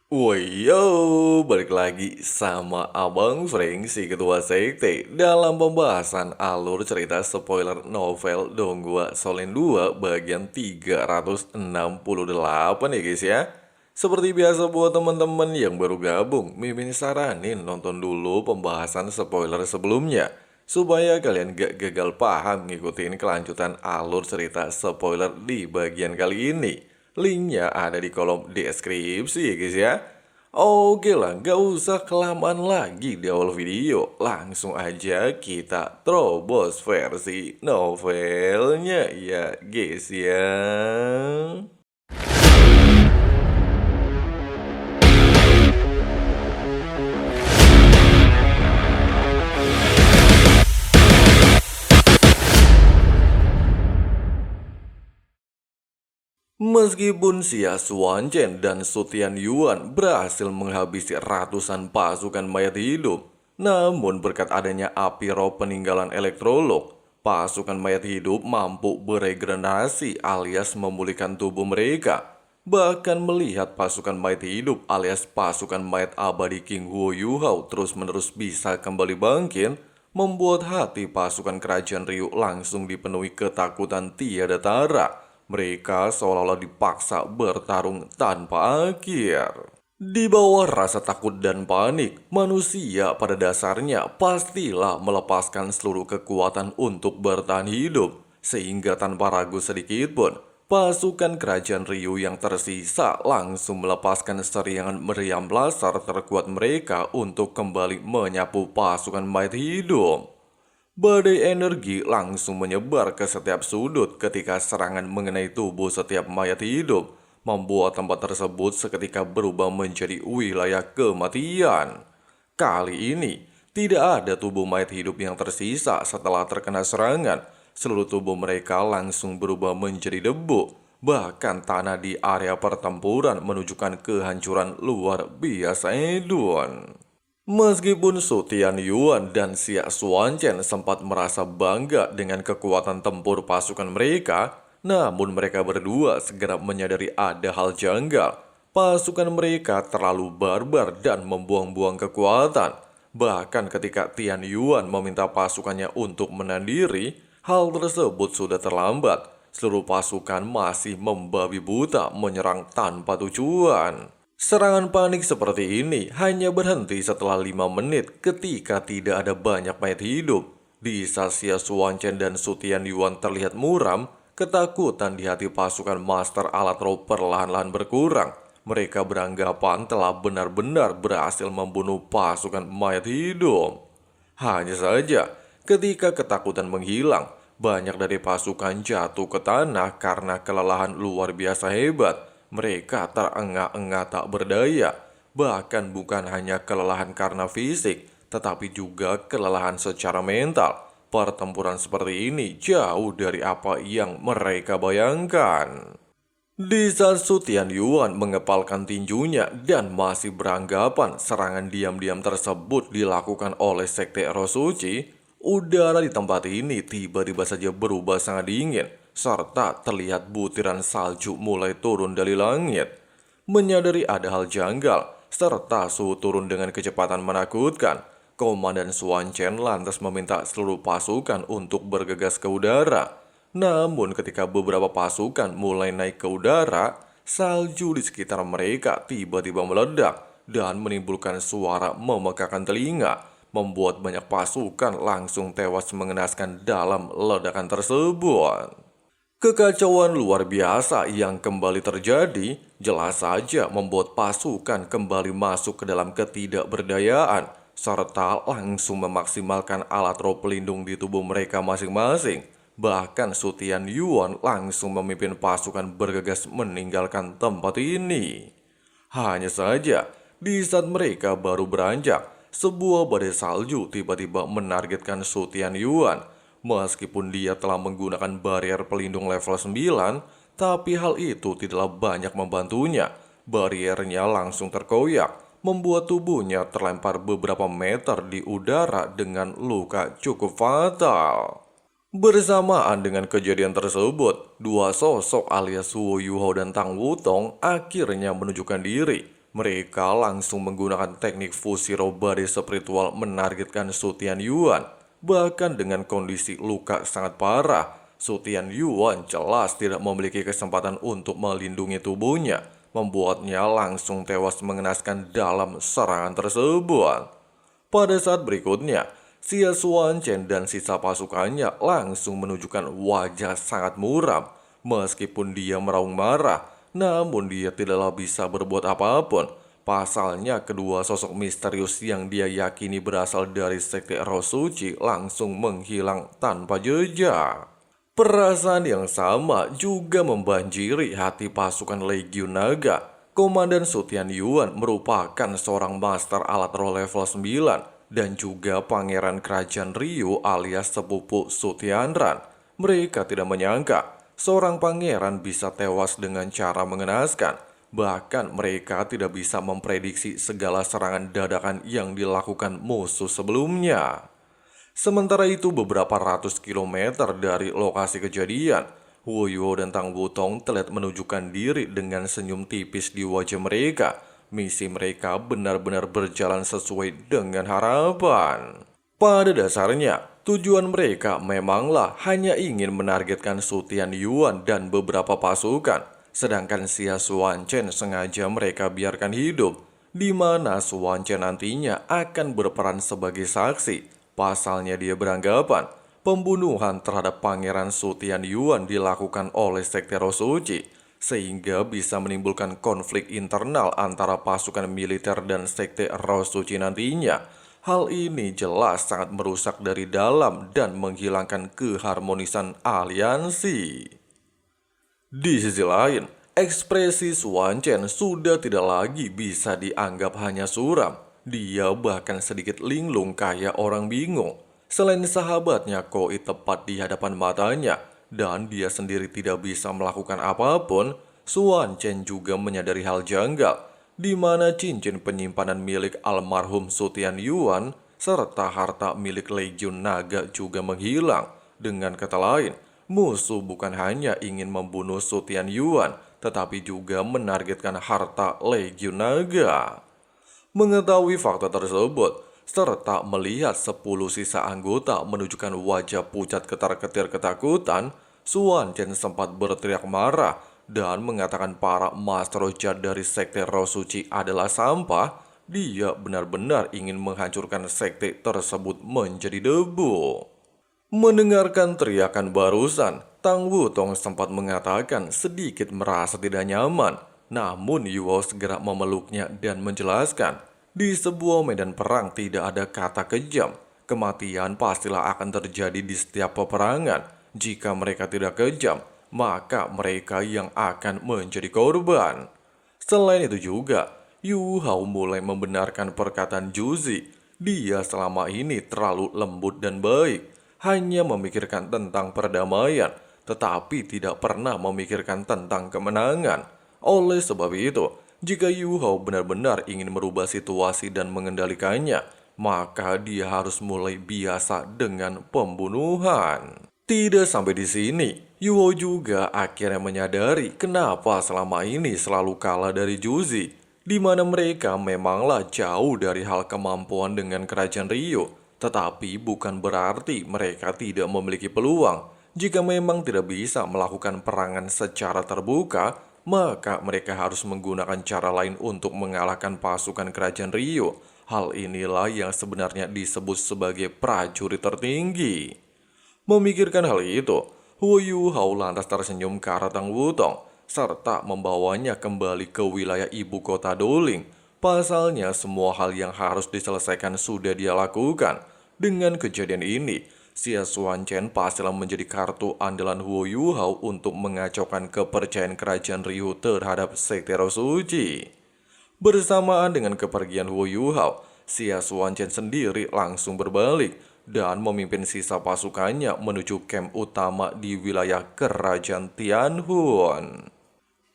Yo, balik lagi sama Abang Frank, si ketua sekte, dalam pembahasan alur cerita spoiler novel Donggua Solen 2 bagian 368 ya guys ya. Seperti biasa buat teman-teman yang baru gabung, Mimin saranin nonton dulu pembahasan spoiler sebelumnya, supaya kalian gak gagal paham ngikutin kelanjutan alur cerita spoiler di bagian kali ini. Linknya ada di kolom deskripsi ya guys ya. Oke lah, gak usah kelamaan lagi di awal video. Langsung aja kita terobos versi novelnya ya guys ya. Meskipun Xia Xuanchen dan Sutian Yuan berhasil menghabisi ratusan pasukan mayat hidup, namun berkat adanya api roh peninggalan elektrolog, pasukan mayat hidup mampu beregenerasi alias memulihkan tubuh mereka. Bahkan melihat pasukan mayat hidup alias pasukan mayat abadi King Huo Yuhao terus-menerus bisa kembali bangkit, membuat hati pasukan kerajaan Ryu langsung dipenuhi ketakutan tiada tara. Mereka seolah-olah dipaksa bertarung tanpa akhir. Di bawah rasa takut dan panik, manusia pada dasarnya pastilah melepaskan seluruh kekuatan untuk bertahan hidup. Sehingga tanpa ragu sedikit pun, pasukan kerajaan Ryu yang tersisa langsung melepaskan serangan meriam laser terkuat mereka untuk kembali menyapu pasukan mayat hidup. Badai energi langsung menyebar ke setiap sudut ketika serangan mengenai tubuh setiap mayat hidup, membuat tempat tersebut seketika berubah menjadi wilayah kematian. Kali ini, tidak ada tubuh mayat hidup yang tersisa setelah terkena serangan. Seluruh tubuh mereka langsung berubah menjadi debu. Bahkan tanah di area pertempuran menunjukkan kehancuran luar biasa Edun. Meskipun Su Tianyuan dan Xia Xuanchen sempat merasa bangga dengan kekuatan tempur pasukan mereka, namun mereka berdua segera menyadari ada hal janggal. Pasukan mereka terlalu barbar dan membuang-buang kekuatan. Bahkan ketika Tian Yuan meminta pasukannya untuk menahan diri, hal tersebut sudah terlambat. Seluruh pasukan masih membabi buta menyerang tanpa tujuan. Serangan panik seperti ini hanya berhenti setelah 5 menit ketika tidak ada banyak mayat hidup. Di saat Xia Xuanchen dan Su Tianyuan terlihat muram, ketakutan di hati pasukan Master Alat Roh perlahan-lahan berkurang. Mereka beranggapan telah benar-benar berhasil membunuh pasukan mayat hidup. Hanya saja, ketika ketakutan menghilang, banyak dari pasukan jatuh ke tanah karena kelelahan luar biasa hebat. Mereka terengah-engah tak berdaya. Bahkan bukan hanya kelelahan karena fisik, tetapi juga kelelahan secara mental. Pertempuran seperti ini jauh dari apa yang mereka bayangkan. Di saat Su Tianyuan mengepalkan tinjunya dan masih beranggapan serangan diam-diam tersebut dilakukan oleh Sekte Roh Suci, udara di tempat ini tiba-tiba saja berubah sangat dingin, serta terlihat butiran salju mulai turun dari langit. Menyadari ada hal janggal, serta suhu turun dengan kecepatan menakutkan, Komandan Xuanchen lantas meminta seluruh pasukan untuk bergegas ke udara. Namun ketika beberapa pasukan mulai naik ke udara, salju di sekitar mereka tiba-tiba meledak dan menimbulkan suara memekakan telinga, membuat banyak pasukan langsung tewas mengenaskan dalam ledakan tersebut. Kekacauan luar biasa yang kembali terjadi jelas saja membuat pasukan kembali masuk ke dalam ketidakberdayaan serta langsung memaksimalkan alat roh pelindung di tubuh mereka masing-masing. Bahkan Su Tianyuan langsung memimpin pasukan bergegas meninggalkan tempat ini. Hanya saja, di saat mereka baru beranjak, sebuah badai salju tiba-tiba menargetkan Su Tianyuan. Meskipun dia telah menggunakan barrier pelindung level 9, tapi hal itu tidaklah banyak membantunya. Bariernya langsung terkoyak, membuat tubuhnya terlempar beberapa meter di udara dengan luka cukup fatal. Bersamaan dengan kejadian tersebut, dua sosok alias Wu Yuhao dan Tang Wutong akhirnya menunjukkan diri. mereka langsung menggunakan teknik fusi roh body spiritual menargetkan Su Tianyuan. Bahkan dengan kondisi luka sangat parah, Su Tianyuan jelas tidak memiliki kesempatan untuk melindungi tubuhnya, membuatnya langsung tewas mengenaskan dalam serangan tersebut. Pada saat berikutnya, Xia Xuanchen dan sisa pasukannya langsung menunjukkan wajah sangat muram. Meskipun dia meraung marah, namun dia tidaklah bisa berbuat apapun. Pasalnya kedua sosok misterius yang dia yakini berasal dari sekte roh suci langsung menghilang tanpa jejak. Perasaan yang sama juga membanjiri hati pasukan Legiun Naga. Komandan Su Tianyuan merupakan seorang master alat roh level 9 dan juga pangeran kerajaan Ryu alias sepupu Su Tianran. Mereka tidak menyangka seorang pangeran bisa tewas dengan cara mengenaskan. Bahkan mereka tidak bisa memprediksi segala serangan dadakan yang dilakukan musuh sebelumnya. Sementara itu beberapa ratus kilometer dari lokasi kejadian, Wu Yuo dan Tang Wutong terlihat menunjukkan diri dengan senyum tipis di wajah mereka. Misi mereka benar-benar berjalan sesuai dengan harapan. Pada dasarnya, tujuan mereka memanglah hanya ingin menargetkan Su Tianyuan dan beberapa pasukan, sedangkan Xia Xuanchen sengaja mereka biarkan hidup, di mana Xuanchen nantinya akan berperan sebagai saksi. Pasalnya dia beranggapan pembunuhan terhadap Pangeran Su Tianyuan dilakukan oleh Sekte Roh Suci, sehingga bisa menimbulkan konflik internal antara pasukan militer dan Sekte Roh Suci nantinya. Hal ini jelas sangat merusak dari dalam dan menghilangkan keharmonisan aliansi. Di sisi lain, ekspresi Xuanchen sudah tidak lagi bisa dianggap hanya suram. Dia bahkan sedikit linglung kayak orang bingung. Selain sahabatnya Koi tepat di hadapan matanya, dan dia sendiri tidak bisa melakukan apapun, Xuanchen juga menyadari hal janggal, di mana cincin penyimpanan milik almarhum Su Tianyuan serta harta milik Legiun Naga juga menghilang. Dengan kata lain, musuh bukan hanya ingin membunuh Su Tianyuan, tetapi juga menargetkan harta Legiun Naga. Mengetahui fakta tersebut, serta melihat 10 sisa anggota menunjukkan wajah pucat ketar-ketir ketakutan, Xuanchen sempat berteriak marah dan mengatakan para master jahat dari Sekte Roh Suci adalah sampah. Dia benar-benar ingin menghancurkan sekte tersebut menjadi debu. Mendengarkan teriakan barusan, Tang Wutong sempat mengatakan sedikit merasa tidak nyaman. Namun Yuo segera memeluknya dan menjelaskan, di sebuah medan perang tidak ada kata kejam. Kematian pastilah akan terjadi di setiap peperangan. Jika mereka tidak kejam, maka mereka yang akan menjadi korban. Selain itu juga, Yu Hao mulai membenarkan perkataan Juzi. Dia selama ini terlalu lembut dan baik, hanya memikirkan tentang perdamaian, tetapi tidak pernah memikirkan tentang kemenangan. Oleh sebab itu, jika Yu Hao benar-benar ingin merubah situasi dan mengendalikannya, maka dia harus mulai biasa dengan pembunuhan. Tidak sampai di sini, Yuho juga akhirnya menyadari kenapa selama ini selalu kalah dari Juzi, di mana mereka memanglah jauh dari hal kemampuan dengan kerajaan Ryu, tetapi bukan berarti mereka tidak memiliki peluang. Jika memang tidak bisa melakukan perangan secara terbuka, maka mereka harus menggunakan cara lain untuk mengalahkan pasukan kerajaan Ryu. Hal inilah yang sebenarnya disebut sebagai prajurit tertinggi. Memikirkan hal itu, Hu Yu Hao lantas tersenyum ke arah Tang Wutong, serta membawanya kembali ke wilayah ibu kota Doling. Pasalnya semua hal yang harus diselesaikan sudah dia lakukan. Dengan kejadian ini, Xia Xuanchen pastilah menjadi kartu andalan Hu Yu Hao untuk mengacaukan kepercayaan kerajaan Ryu terhadap Sekte Roh Suci. Bersamaan dengan kepergian Hu Yu Hao, Xia Xuanchen sendiri langsung berbalik dan memimpin sisa pasukannya menuju camp utama di wilayah kerajaan Tianhun.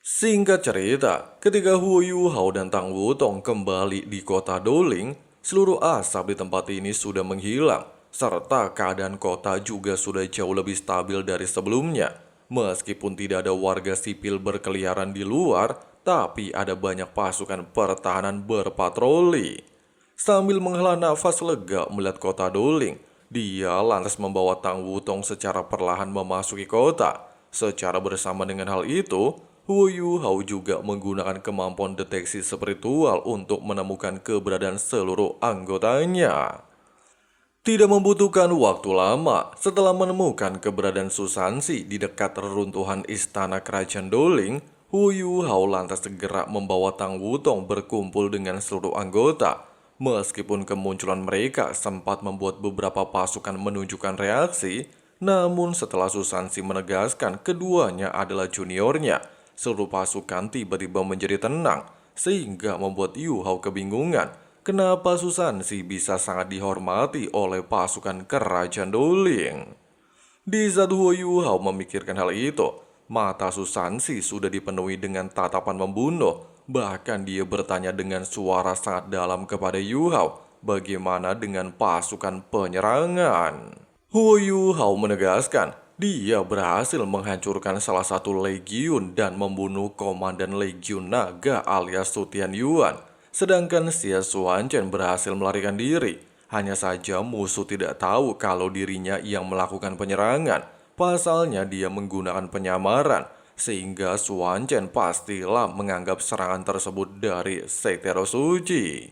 Singkat cerita, ketika Hu Yu Hao dan Tang Wutong kembali di kota Doling, seluruh asap di tempat ini sudah menghilang, serta keadaan kota juga sudah jauh lebih stabil dari sebelumnya. Meskipun tidak ada warga sipil berkeliaran di luar, tapi ada banyak pasukan pertahanan berpatroli. Sambil menghela nafas lega melihat kota Doling, dia lantas membawa Tang Wutong secara perlahan memasuki kota. Secara bersama dengan hal itu, Huo Yu Hao juga menggunakan kemampuan deteksi spiritual untuk menemukan keberadaan seluruh anggotanya. Tidak membutuhkan waktu lama, setelah menemukan keberadaan Susansi di dekat reruntuhan istana kerajaan Doling, Hu Yu Hao lantas segera membawa Tang Wutong berkumpul dengan seluruh anggota. Meskipun kemunculan mereka sempat membuat beberapa pasukan menunjukkan reaksi, namun setelah Susansi menegaskan keduanya adalah juniornya, seluruh pasukan tiba-tiba menjadi tenang, sehingga membuat Yu Hao kebingungan. Kenapa Susansi bisa sangat dihormati oleh pasukan kerajaan Doling? Di saat Huo Yu Hao memikirkan hal itu, mata Susansi sudah dipenuhi dengan tatapan membunuh. Bahkan dia bertanya dengan suara sangat dalam kepada Yu Hao, bagaimana dengan pasukan penyerangan? Huo Yu Hao menegaskan, dia berhasil menghancurkan salah satu legiun dan membunuh komandan legiun naga alias Sutian Yuan. Sedangkan Xie Xuanzhen berhasil melarikan diri. Hanya saja musuh tidak tahu kalau dirinya yang melakukan penyerangan. Pasalnya dia menggunakan penyamaran, sehingga Xuanzhen pastilah menganggap serangan tersebut dari Sekte Roh Suci.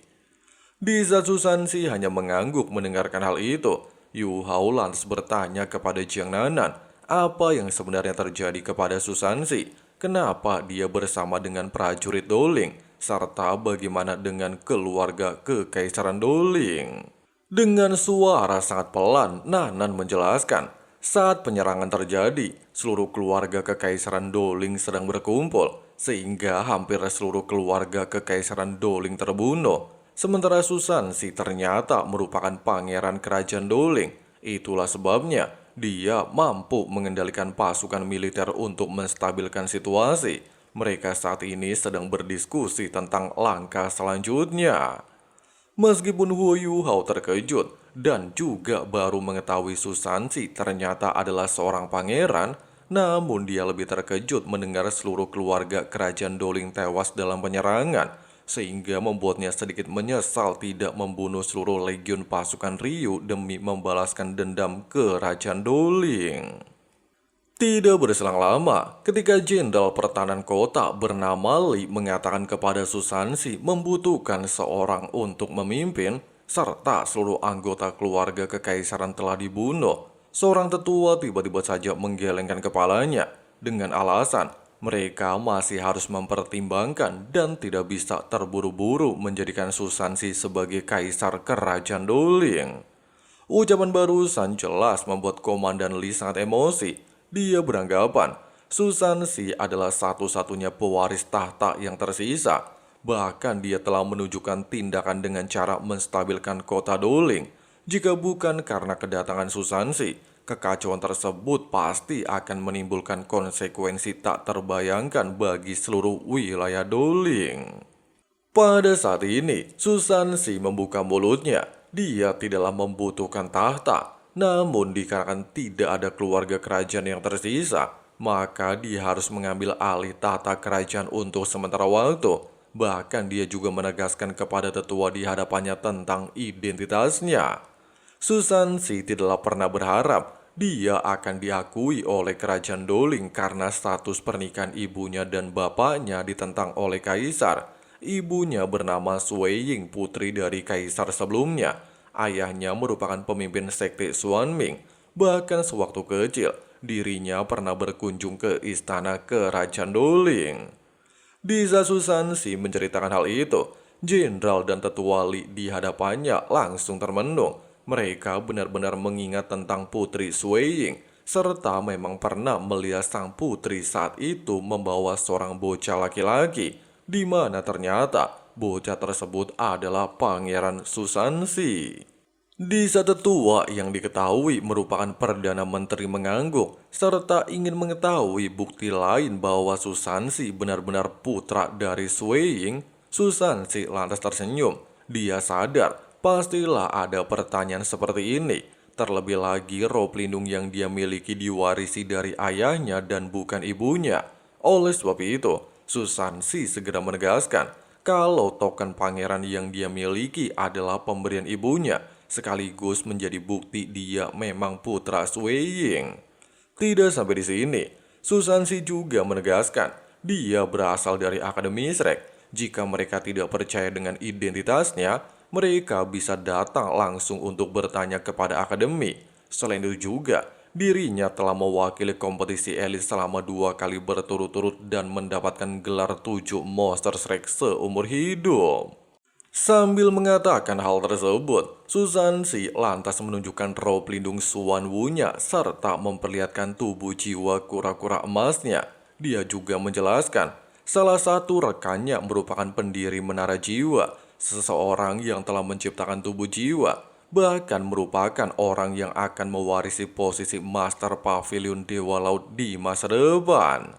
Di saat Susansi hanya mengangguk mendengarkan hal itu, Yu Hao lantas bertanya kepada Jiang Nanan, apa yang sebenarnya terjadi kepada Susansi? Kenapa dia bersama dengan prajurit Doling? Serta bagaimana dengan keluarga Kekaisaran Doling? Dengan suara sangat pelan, Nanan menjelaskan, saat penyerangan terjadi, seluruh keluarga Kekaisaran Doling sedang berkumpul, sehingga hampir seluruh keluarga Kekaisaran Doling terbunuh. Sementara Susansi ternyata merupakan pangeran kerajaan Doling. Itulah sebabnya dia mampu mengendalikan pasukan militer untuk menstabilkan situasi. Mereka saat ini sedang berdiskusi tentang langkah selanjutnya. Meskipun Huo Yu Hao terkejut dan juga baru mengetahui Susansi ternyata adalah seorang pangeran, namun dia lebih terkejut mendengar seluruh keluarga kerajaan Doling tewas dalam penyerangan, sehingga membuatnya sedikit menyesal tidak membunuh seluruh legiun pasukan Ryu demi membalaskan dendam kerajaan Doling. Tidak berselang lama, ketika Jenderal Pertahanan Kota bernama Li mengatakan kepada Susansi membutuhkan seorang untuk memimpin, serta seluruh anggota keluarga kekaisaran telah dibunuh, seorang tetua tiba-tiba saja menggelengkan kepalanya dengan alasan mereka masih harus mempertimbangkan dan tidak bisa terburu-buru menjadikan Susansi sebagai kaisar kerajaan Doling. Ucapan barusan jelas membuat Komandan Li sangat emosi. Dia beranggapan Susansi adalah satu-satunya pewaris tahta yang tersisa. Bahkan dia telah menunjukkan tindakan dengan cara menstabilkan kota Doling. Jika bukan karena kedatangan Susansi, kekacauan tersebut pasti akan menimbulkan konsekuensi tak terbayangkan bagi seluruh wilayah Doling. Pada saat ini, Susansi membuka mulutnya. Dia tidaklah membutuhkan tahta. Namun dikarenakan tidak ada keluarga kerajaan yang tersisa, maka dia harus mengambil alih tahta kerajaan untuk sementara waktu. Bahkan dia juga menegaskan kepada tetua di hadapannya tentang identitasnya. Susansi tidaklah pernah berharap dia akan diakui oleh kerajaan Doling karena status pernikahan ibunya dan bapaknya ditentang oleh kaisar. Ibunya bernama Sui Ying, putri dari kaisar sebelumnya. Ayahnya merupakan pemimpin sekte Xuanming. Bahkan sewaktu kecil, dirinya pernah berkunjung ke istana kerajaan Doling. Di saat Susansi menceritakan hal itu, jenderal dan tetua Li di hadapannya langsung termenung. Mereka benar-benar mengingat tentang putri Sui Ying, serta memang pernah melihat sang putri saat itu membawa seorang bocah laki-laki, di mana ternyata bocah tersebut adalah Pangeran Susansi. Di saat tetua yang diketahui merupakan Perdana Menteri mengangguk, serta ingin mengetahui bukti lain bahwa Susansi benar-benar putra dari Sui Ying, Susansi lantas tersenyum. Dia sadar pastilah ada pertanyaan seperti ini. Terlebih lagi roh pelindung yang dia miliki diwarisi dari ayahnya dan bukan ibunya. Oleh sebab itu, Susansi segera menegaskan kalau token pangeran yang dia miliki adalah pemberian ibunya, sekaligus menjadi bukti dia memang putra Swaying. Tidak sampai di sini, Susansi juga menegaskan dia berasal dari Akademi Shrek. Jika mereka tidak percaya dengan identitasnya, mereka bisa datang langsung untuk bertanya kepada Akademi. Selain itu juga, dirinya telah mewakili kompetisi elit selama 2 kali berturut-turut dan mendapatkan gelar 7 Monster Shrek seumur hidup. Sambil mengatakan hal tersebut, Susansi lantas menunjukkan roh pelindung Suan Wu-nya serta memperlihatkan tubuh jiwa kura-kura emasnya. Dia juga menjelaskan, salah satu rekannya merupakan pendiri Menara Jiwa, seseorang yang telah menciptakan tubuh jiwa, bahkan merupakan orang yang akan mewarisi posisi Master Pavilion Dewa Laut di masa depan.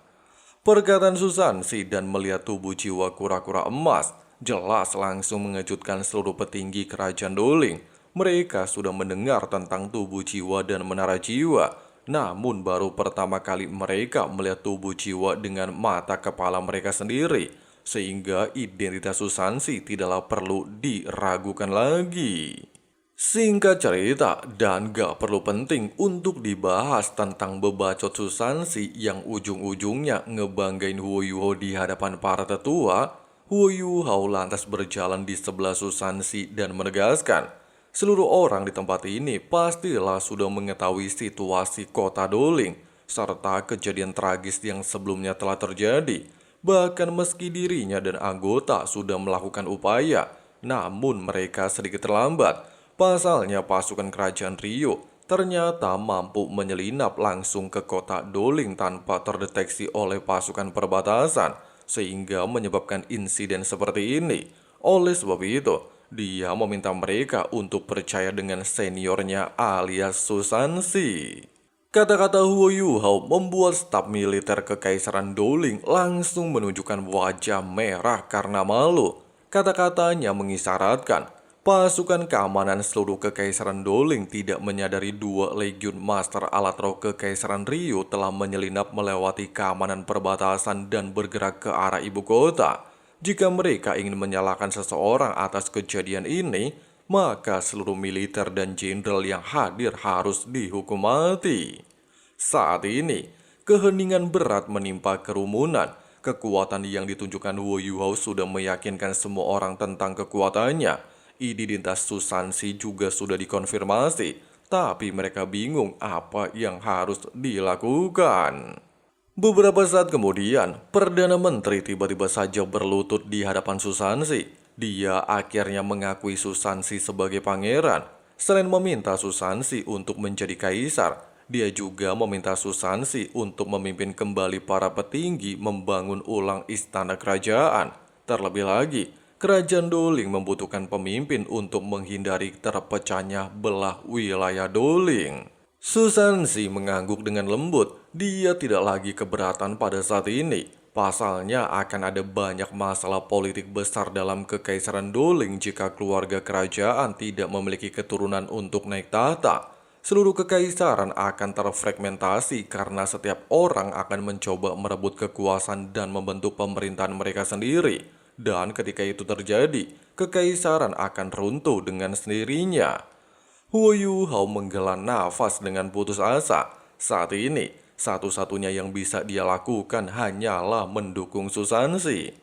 Perkataan Susansi dan melihat tubuh jiwa kura-kura emas jelas langsung mengejutkan seluruh petinggi kerajaan Doling. Mereka sudah mendengar tentang tubuh jiwa dan menara jiwa, namun baru pertama kali mereka melihat tubuh jiwa dengan mata kepala mereka sendiri, sehingga identitas Susansi tidaklah perlu diragukan lagi. Singkat cerita, dan gak perlu penting untuk dibahas tentang bebacot Susansi yang ujung-ujungnya ngebanggain Huo Yuho di hadapan para tetua, Huo Yuho lantas berjalan di sebelah Susansi dan menegaskan, seluruh orang di tempat ini pastilah sudah mengetahui situasi kota Doling, serta kejadian tragis yang sebelumnya telah terjadi. Bahkan meski dirinya dan anggota sudah melakukan upaya, namun mereka sedikit terlambat. Pasalnya pasukan kerajaan Rio ternyata mampu menyelinap langsung ke kota Doling tanpa terdeteksi oleh pasukan perbatasan, sehingga menyebabkan insiden seperti ini. Oleh sebab itu, dia meminta mereka untuk percaya dengan seniornya alias Susansi. Kata-kata Huo Yuhao membuat staf militer Kekaisaran Doling langsung menunjukkan wajah merah karena malu. Kata-katanya mengisyaratkan pasukan keamanan seluruh Kekaisaran Doling tidak menyadari 2 legiun Master Alat Roh Kekaisaran Rio telah menyelinap melewati keamanan perbatasan dan bergerak ke arah ibu kota. Jika mereka ingin menyalahkan seseorang atas kejadian ini, maka seluruh militer dan jenderal yang hadir harus dihukum mati. Saat ini, keheningan berat menimpa kerumunan. Kekuatan yang ditunjukkan Huo Yuhao sudah meyakinkan semua orang tentang kekuatannya. Identitas Susansi juga sudah dikonfirmasi, tapi mereka bingung apa yang harus dilakukan. Beberapa saat kemudian, Perdana Menteri tiba-tiba saja berlutut di hadapan Susansi. Dia akhirnya mengakui Susansi sebagai pangeran. Selain meminta Susansi untuk menjadi kaisar, dia juga meminta Susansi untuk memimpin kembali para petinggi membangun ulang istana kerajaan. Terlebih lagi, Kerajaan Doling membutuhkan pemimpin untuk menghindari terpecahnya belah wilayah Doling. Susansi mengangguk dengan lembut. Dia tidak lagi keberatan pada saat ini. Pasalnya akan ada banyak masalah politik besar dalam Kekaisaran Doling jika keluarga kerajaan tidak memiliki keturunan untuk naik tahta. Seluruh kekaisaran akan terfragmentasi karena setiap orang akan mencoba merebut kekuasaan dan membentuk pemerintahan mereka sendiri. Dan ketika itu terjadi, kekaisaran akan runtuh dengan sendirinya. Huo Yuhao menghela nafas dengan putus asa. Saat ini, satu-satunya yang bisa dia lakukan hanyalah mendukung Susansi.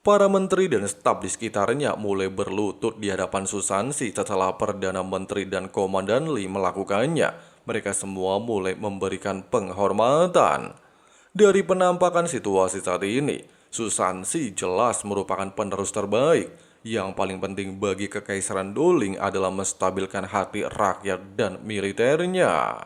Para menteri dan staf di sekitarnya mulai berlutut di hadapan Susansi setelah Perdana Menteri dan Komandan Lee melakukannya. Mereka semua mulai memberikan penghormatan. Dari penampakan situasi saat ini, Susansi jelas merupakan penerus terbaik. Yang paling penting bagi Kekaisaran Doling adalah menstabilkan hati rakyat dan militernya.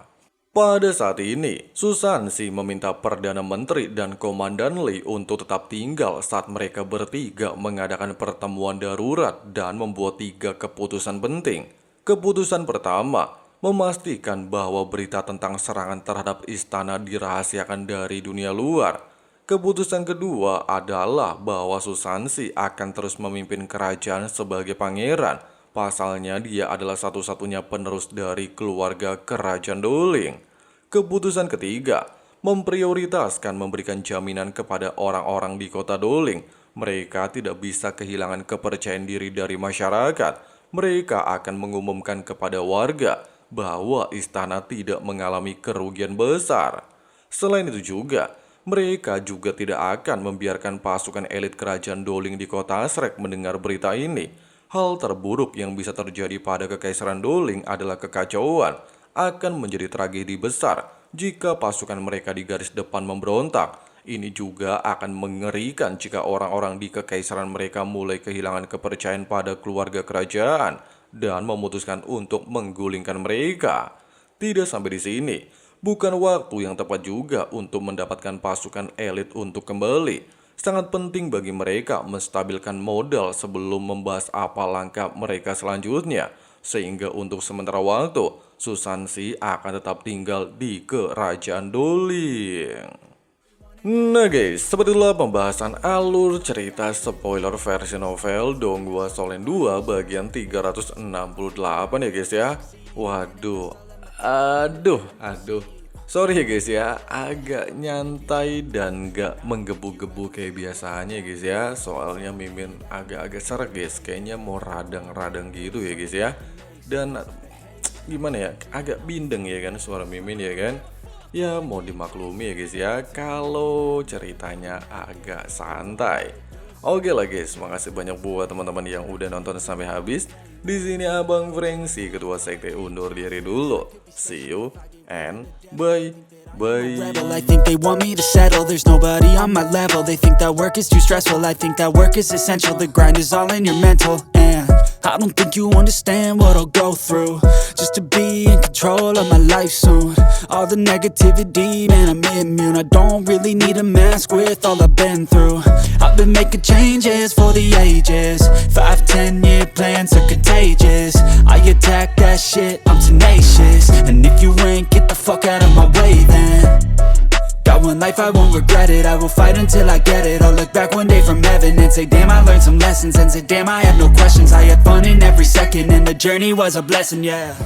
Pada saat ini, Susansi meminta Perdana Menteri dan Komandan Lee untuk tetap tinggal saat mereka bertiga mengadakan pertemuan darurat dan membuat 3 keputusan penting. Keputusan pertama, memastikan bahwa berita tentang serangan terhadap istana dirahasiakan dari dunia luar. Keputusan kedua adalah bahwa Susansi akan terus memimpin kerajaan sebagai pangeran. Pasalnya dia adalah satu-satunya penerus dari keluarga kerajaan Doling. Keputusan ketiga, memprioritaskan memberikan jaminan kepada orang-orang di kota Doling. Mereka tidak bisa kehilangan kepercayaan diri dari masyarakat. Mereka akan mengumumkan kepada warga bahwa istana tidak mengalami kerugian besar. Selain itu juga, mereka juga tidak akan membiarkan pasukan elit kerajaan Doling di kota Asrek mendengar berita ini. Hal terburuk yang bisa terjadi pada Kekaisaran Doling adalah kekacauan. Akan menjadi tragedi besar jika pasukan mereka di garis depan memberontak. Ini juga akan mengerikan jika orang-orang di kekaisaran mereka mulai kehilangan kepercayaan pada keluarga kerajaan dan memutuskan untuk menggulingkan mereka. Tidak sampai di sini, bukan waktu yang tepat juga untuk mendapatkan pasukan elit untuk kembali. Sangat penting bagi mereka menstabilkan modal sebelum membahas apa langkah mereka selanjutnya. Sehingga untuk sementara waktu, Susansi akan tetap tinggal di Kerajaan Doling. Nah guys, seperti itulah pembahasan alur cerita spoiler versi novel Donghua Solen 2 bagian 368 ya guys ya. Waduh, aduh. Sorry ya guys ya, agak nyantai dan gak menggebu-gebu kayak biasanya guys ya. Soalnya Mimin agak-agak serak guys, kayaknya mau radang-radang gitu ya guys ya. Dan gimana ya, agak bindeng ya kan suara Mimin ya kan. Ya mau dimaklumi ya guys ya, kalau ceritanya agak santai. Oke lah guys, makasih banyak buat teman-teman yang udah nonton sampai habis. Di sini Abang Frengsi ketua sekte undur diri dulu. See you and bye. Rebel, I think they want me to settle. There's nobody on my level. They think that work is too stressful. I think that work is essential. The grind is all in your mental, and I don't think you understand what I'll go through just to be in control of my life soon. All the negativity, man, I'm immune. I don't really need a mask with all I've been through. I've been making changes for the ages. 5, 10-year plans are contagious. I attack that shit, I'm tenacious. And if you ain't, get the fuck out of my way then. Got one life, I won't regret it. I will fight until I get it. I'll look back one day from heaven and say, damn, I learned some lessons. And say, damn, I have no questions. I had fun in every second, and the journey was a blessing, yeah.